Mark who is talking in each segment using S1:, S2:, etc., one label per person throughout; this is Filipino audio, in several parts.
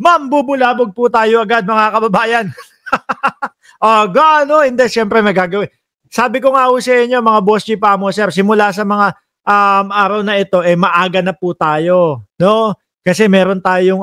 S1: mambubulabog po tayo agad mga kababayan. Gaano? Hindi, syempre may gagawin. Sabi ko nga po sa inyo mga Boss G Pamo, sir, simula sa mga araw na ito, maaga na po tayo. No? Kasi meron tayong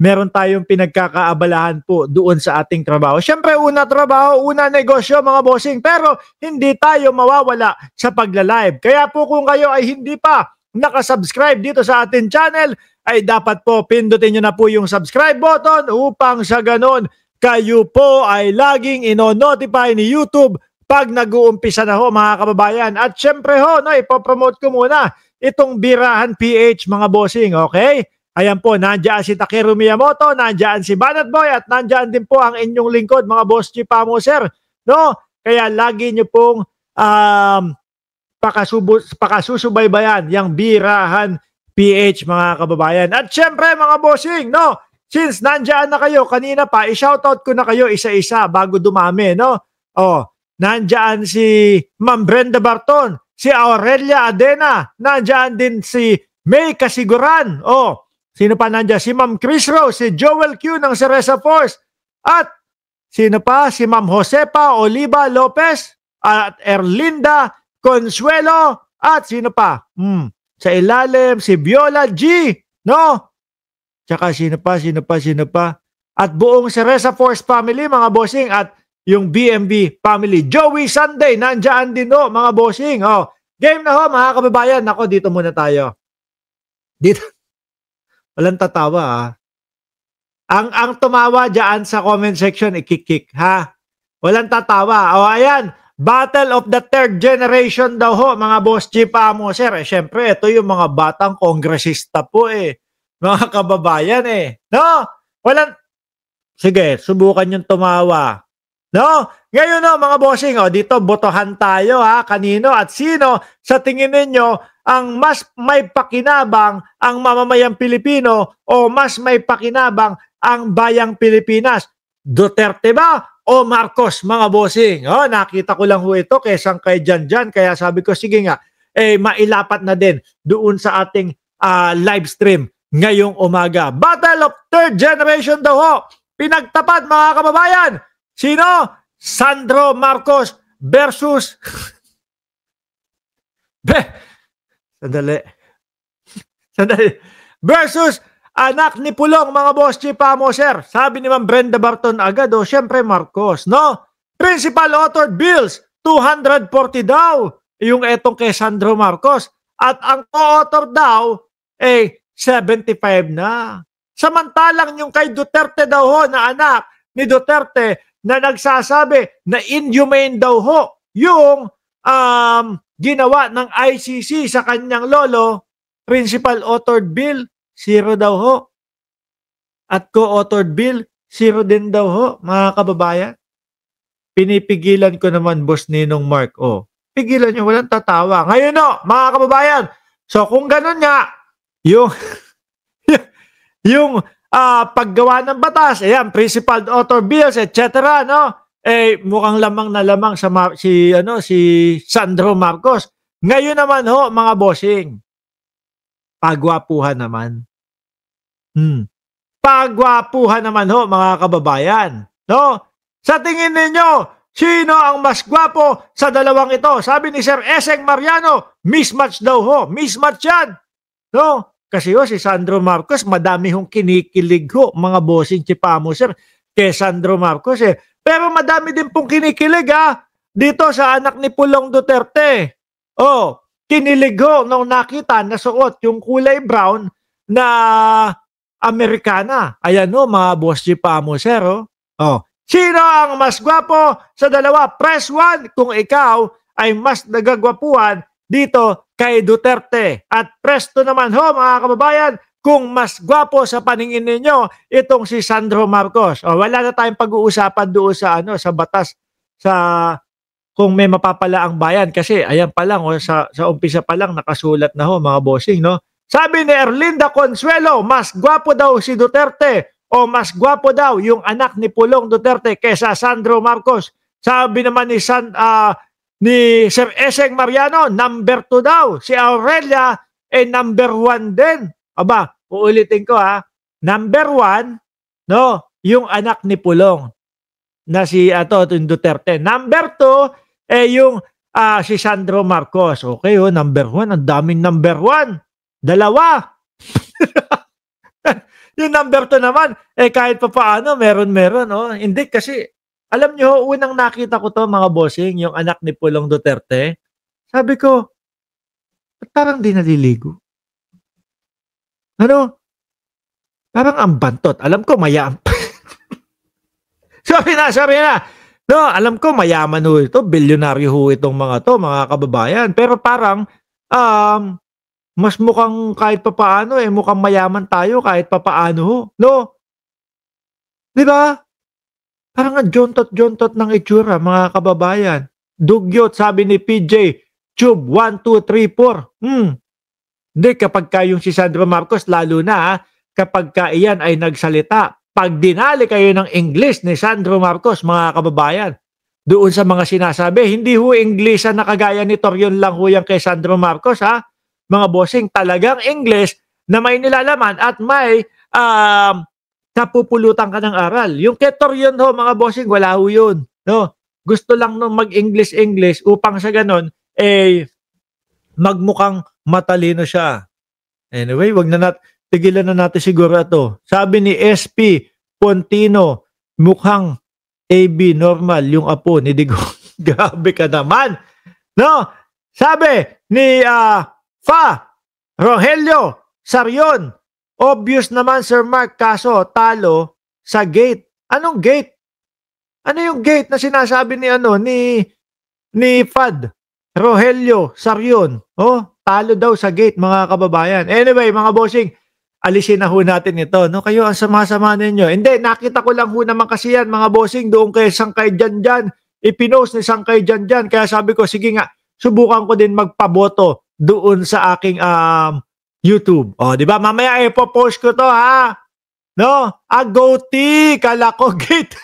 S1: meron tayong pinagkakaabalahan po doon sa ating trabaho. Syempre, una trabaho, una negosyo mga bossing, pero hindi tayo mawawala sa pagla-live. Kaya po kung kayo ay hindi pa nakasubscribe dito sa ating channel, ay dapat po pindutin nyo na po yung subscribe button upang sa ganon kayo po ay laging ino-notify ni YouTube pag nag-uumpisa na ho mga kababayan. At syempre ho, ipopromote ko muna itong Birahan PH mga bossing, okay? Ayan po, nandiyan si Takeru Miyamoto, nandiyan si Banat Boy, at nandiyan din po ang inyong lingkod mga Boss G Pamo, sir. No? Kaya lagi nyo pong pakasusubaybayan yung Birahan PH mga kababayan. At syempre mga bossing, no? Since nandiyan na kayo, kanina pa, i-shoutout ko na kayo isa-isa bago dumami, no? Nandiyan si Ma'am Brenda Barton, si Aurelia Adena, nandiyan din si May Kasiguran, sino pa nandiyan? Si Ma'am Chris Rose, si Joel Q ng Cereza Force, at sino pa? Si Ma'am Josepa Oliva Lopez, at Erlinda Consuelo, at sino pa? Sa ilalim, si Viola G, no? Tsaka sino pa? At buong Cereza Force family, mga bossing, at yung BMB family. Joey Sunday, nandiyan din mga bossing. Game na ho, mga kababayan. Ako, dito muna tayo. Dito. Walang tatawa, Ang tumawa dyan sa comment section, ikikik, ha? Walang tatawa. Ayan. Battle of the third generation daw ho, mga Boss G Pamo, sir. Syempre, ito yung mga batang kongresista po, mga kababayan, No? Sige, subukan yung tumawa. No? Ngayon, mga bossing, dito botohan tayo, kanino at sino sa tingin ninyo ang mas may pakinabang ang mamamayang Pilipino o mas may pakinabang ang bayang Pilipinas? Duterte ba o Marcos, mga bossing? Nakita ko lang ho ito kaysa kay Janjan, kaya sabi ko, sige nga, mailapat na din doon sa ating live stream ngayong umaga. Battle of third generation daw ho. Pinagtapat, mga kababayan. Sino? Sandro Marcos versus Sandali. Versus anak ni Pulong, mga Boss G Pamo, sir. Sabi ni Ma'am Brenda Barton agad, syempre Marcos, no? Principal authored bills, 240 daw. Yung etong kay Sandro Marcos. At ang co-author daw, 75 na. Samantalang yung kay Duterte daw ho, na anak ni Duterte, na nagsasabi na inhumane daw ho yung ginawa ng ICC sa kanyang lolo, principal authored bill, 0 daw ho. At co-authored bill, 0 din daw ho, mga kababayan. Pinipigilan ko naman, Boss Ninong Mark. Pigilan nyo, walang tatawa. Ngayon mga kababayan, so kung ganun nga, yung paggawa ng batas, principal author bills, etc., no? Mukhang lamang na lamang sa si Sandro Marcos. Ngayon naman ho, mga bossing, pagwapuhan naman. Pagwapuhan naman ho, mga kababayan. No? Sa tingin ninyo, sino ang mas gwapo sa dalawang ito? Sabi ni Sir Eseng Mariano, mismatch daw ho. Mismatch yan. No? Kasi si Sandro Marcos, madami hong kinikilig ho, mga bossing Chipamo, sir, kay Sandro Marcos. Pero madami din pong kinikilig dito sa anak ni Pulong Duterte. Kinilig ho nung nakita na suot yung kulay brown na Amerikana. Ayan mga boss Chipamo, sir. Sino ang mas gwapo sa dalawa? Press 1 kung ikaw ay mas nagagwapuan dito kay Duterte. At presto naman ho, mga kababayan, kung mas gwapo sa paningin ninyo itong si Sandro Marcos. Wala na tayong pag-uusapan doon sa batas, sa kung may mapapala ang bayan, kasi ayan pa lang, sa umpisa pa lang nakasulat na ho, mga bossing, no? Sabi ni Erlinda Consuelo, mas gwapo daw si Duterte o mas gwapo daw yung anak ni Pulong Duterte kaysa Sandro Marcos. Sabi naman ni Sir Eseng Mariano, number 2 daw. Si Aurelia, number 1 din. Uulitin ko number 1, no? Yung anak ni Pulong na si yung Duterte. Number 2, yung si Sandro Marcos. Okay, number 1. Ang daming number 1. 2. Yung number 2 naman, kahit pa paano, meron. Hindi kasi, alam nyo, unang nakita ko to mga bossing, yung anak ni Pulong Duterte. Sabi ko, ba't parang di naliligo? Parang ang bantot. Alam ko, mayam. Sorry na. No, alam ko, mayaman ho ito. Bilyonaryo ho itong mga mga kababayan. Pero parang, mas mukhang kahit papaano mukhang mayaman tayo kahit papaano ho. No? Di ba? Parang ang jontot ng itsura, mga kababayan. Dugyot, sabi ni PJ, Tube 1, 2, 3, 4. Hindi, kapag yung si Sandro Marcos, lalo na kapag iyan ay nagsalita. Pag dinali kayo ng English ni Sandro Marcos, mga kababayan, doon sa mga sinasabi, hindi ho English na kagaya ni Torion lang ho yan kay Sandro Marcos, ha? Mga bossing, talagang English na may nilalaman at may napupulutan ka ng aral. Yung kay Torion ho, mga bossing, wala ho yun. No? Gusto lang nung mag-English upang sa ganon, magmukhang matalino siya. Anyway, tigilan na natin siguro ito. Sabi ni SP Pontino, mukhang AB normal yung apo ni Digong. Grabe ka naman. No? Sabi ni Fa Rogelio Sarion, obvious naman Sir Mark, kaso talo sa gate. Anong gate? Ano yung gate na sinasabi ni Fad Rogelio Sarion? Talo daw sa gate, mga kababayan. Anyway, mga bossing, alisin na ho natin ito. No? Kayo ang sama-sama ninyo. Hindi, nakita ko lang ho naman kasi yan, mga bossing, doon kay Sangkay Janjan. Ipinost ni Sangkay Janjan. Kaya sabi ko, sige nga, subukan ko din magpaboto doon sa aking YouTube. Di ba? Mamaya ipopost ko to, ha? No? Goatee! Kala ko gate.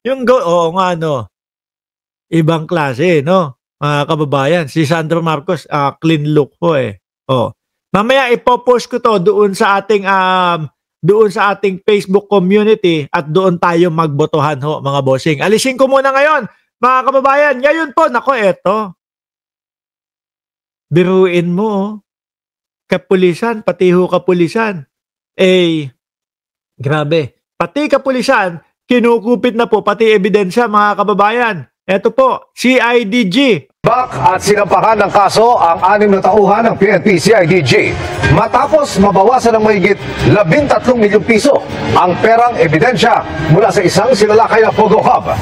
S1: Yung nga, no? Ibang klase, no? Mga kababayan. Si Sandro Marcos, clean look po Mamaya ipopost ko to doon sa ating Facebook community at doon tayo magbotohan ho, mga bossing. Alisin ko muna ngayon, mga kababayan. Ngayon po, eto. Biruin mo, kapulisan, pati ho kapulisan. Grabe. Pati kapulisan, kinukupit na po, pati ebidensya, mga kababayan. Eto po, CIDG.
S2: Bak at sinampahan ng kaso ang 6 na tauhan ng PNP CIDG matapos mabawasan ng mahigit 13 milyong piso ang perang ebidensya mula sa isang sinalakay na Pogo Hub.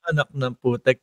S1: Anak ng putek.